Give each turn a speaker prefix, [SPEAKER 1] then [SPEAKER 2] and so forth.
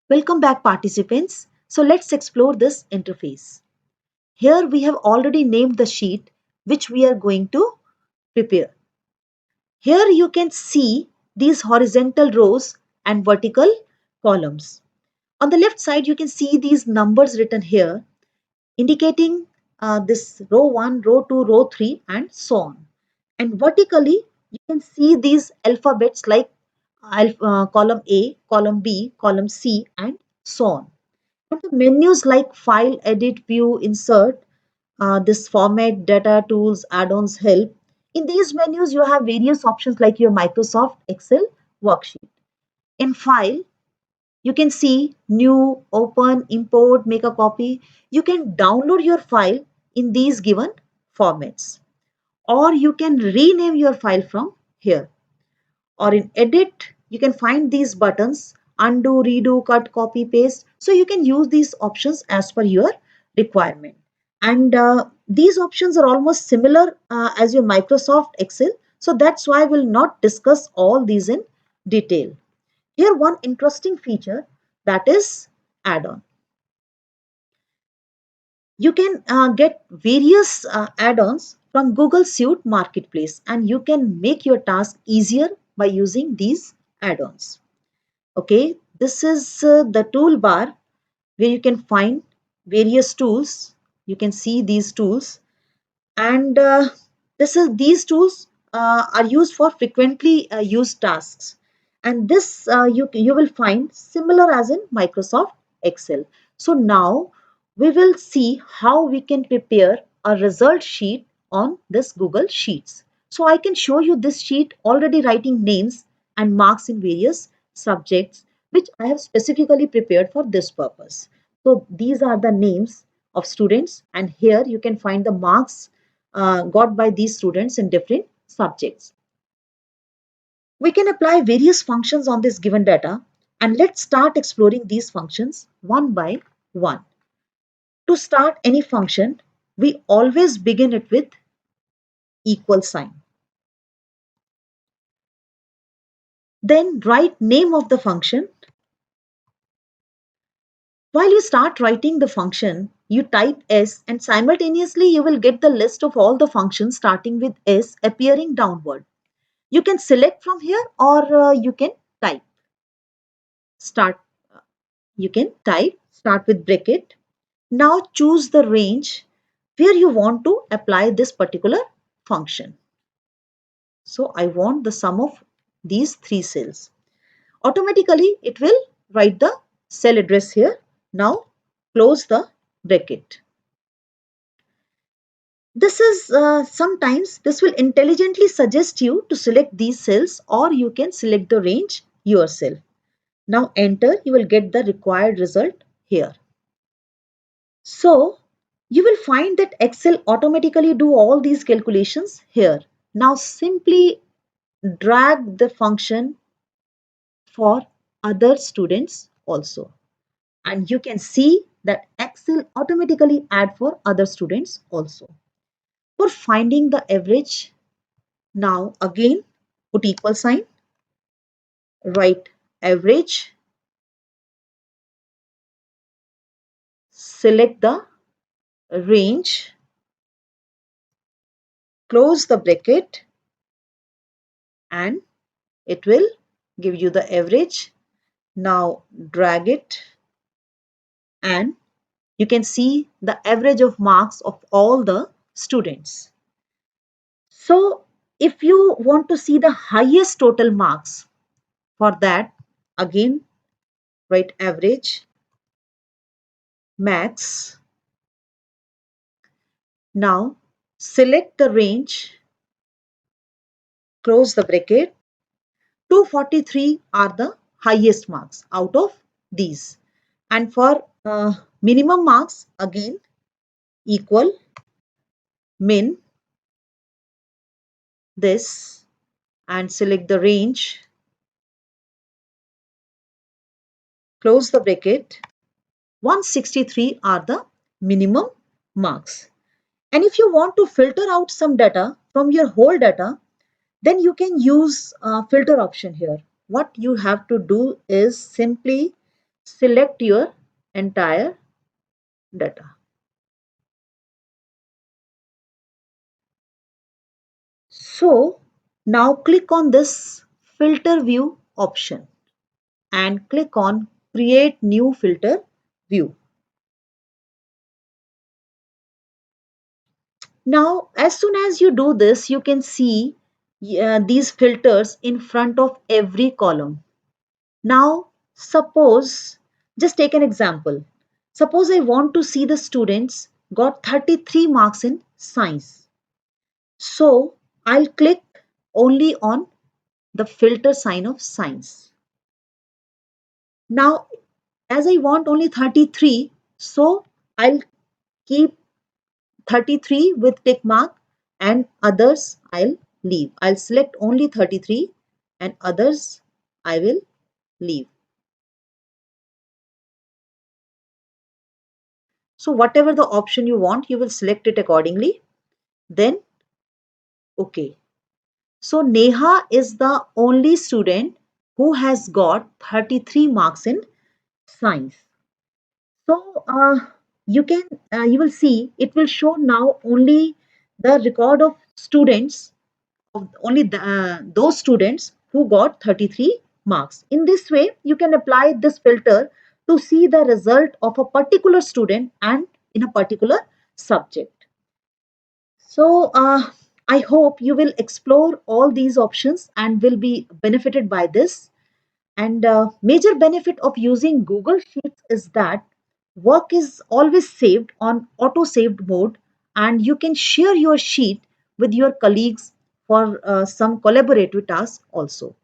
[SPEAKER 1] Welcome back, participants. So let's explore this interface. Here we have already named the sheet which we are going to prepare. Here you can see these horizontal rows and vertical columns. On the left side, you can see these numbers written here indicating this row 1, row 2, row 3 and so on. And vertically, you can see these alphabets like column A, column B, column C and so on. And the menus like File, Edit, View, Insert, this Format, Data, Tools, Add-ons, Help. In these menus, you have various options like your Microsoft Excel worksheet. In File, you can see New, Open, Import, Make a copy. You can download your file in these given formats, or you can rename your file from here. Or in Edit, you can find these buttons undo, redo, cut, copy, paste. So you can use these options as per your requirement. And these options are almost similar as your Microsoft Excel. So that's why we'll not discuss all these in detail. Here one interesting feature, that is add-on. You can get various add-ons from Google Suite Marketplace, and you can make your task easier by using these add-ons. Okay, this is the toolbar where you can find various tools. You can see these tools, and these tools are used for frequently used tasks, and this you will find similar as in Microsoft Excel. So now we will see how we can prepare a result sheet on this Google Sheets. So I can show you this sheet already writing names and marks in various subjects which I have specifically prepared for this purpose. So these are the names of students, and here you can find the marks got by these students in different subjects. We can apply various functions on this given data, and let's start exploring these functions one by one. To start any function, we always begin it with equal sign. Then write name of the function. While you start writing the function, you type S and simultaneously you will get the list of all the functions starting with S appearing downward. You can select from here, or you can type. Start. You can type, start with bracket. Now choose the range where you want to apply this particular function. So I want the sum of these three cells. Automatically it will write the cell address here. Now close the bracket. This is sometimes this will intelligently suggest you to select these cells, or you can select the range yourself. Now enter, you will get the required result here. So you will find that Excel automatically do all these calculations here. Now simply drag the function for other students also. And you can see that Excel automatically add for other students also. For finding the average, now again put equal sign, write average, select the range, close the bracket, and it will give you the average. Now drag it, and you can see the average of marks of all the students. So if you want to see the highest total marks, for that again write average, max. Now select the range, close the bracket. 243 are the highest marks out of these. And for minimum marks, again equal min this, and select the range, close the bracket. 163 are the minimum marks. And if you want to filter out some data from your whole data, then you can use filter option here. What you have to do is simply select your entire data. So now click on this filter view option and click on create new filter view. Now, as soon as you do this, you can see these filters in front of every column. Now, suppose, just take an example. Suppose I want to see the students got 33 marks in science. So, I'll click only on the filter sign of science. Now, as I want only 33, so I'll keep 33 with tick mark and others I'll leave. I'll select only 33 and others I will leave. So whatever the option you want, you will select it accordingly. Then, okay. So Neha is the only student who has got 33 marks in science. So you will see it will show now only the record of students of only those students who got 33 marks. In this way, you can apply this filter to see the result of a particular student and in a particular subject. So, I hope you will explore all these options and will be benefited by this. And major benefit of using Google Sheets is that work is always saved on auto saved mode, and you can share your sheet with your colleagues for some collaborative tasks also.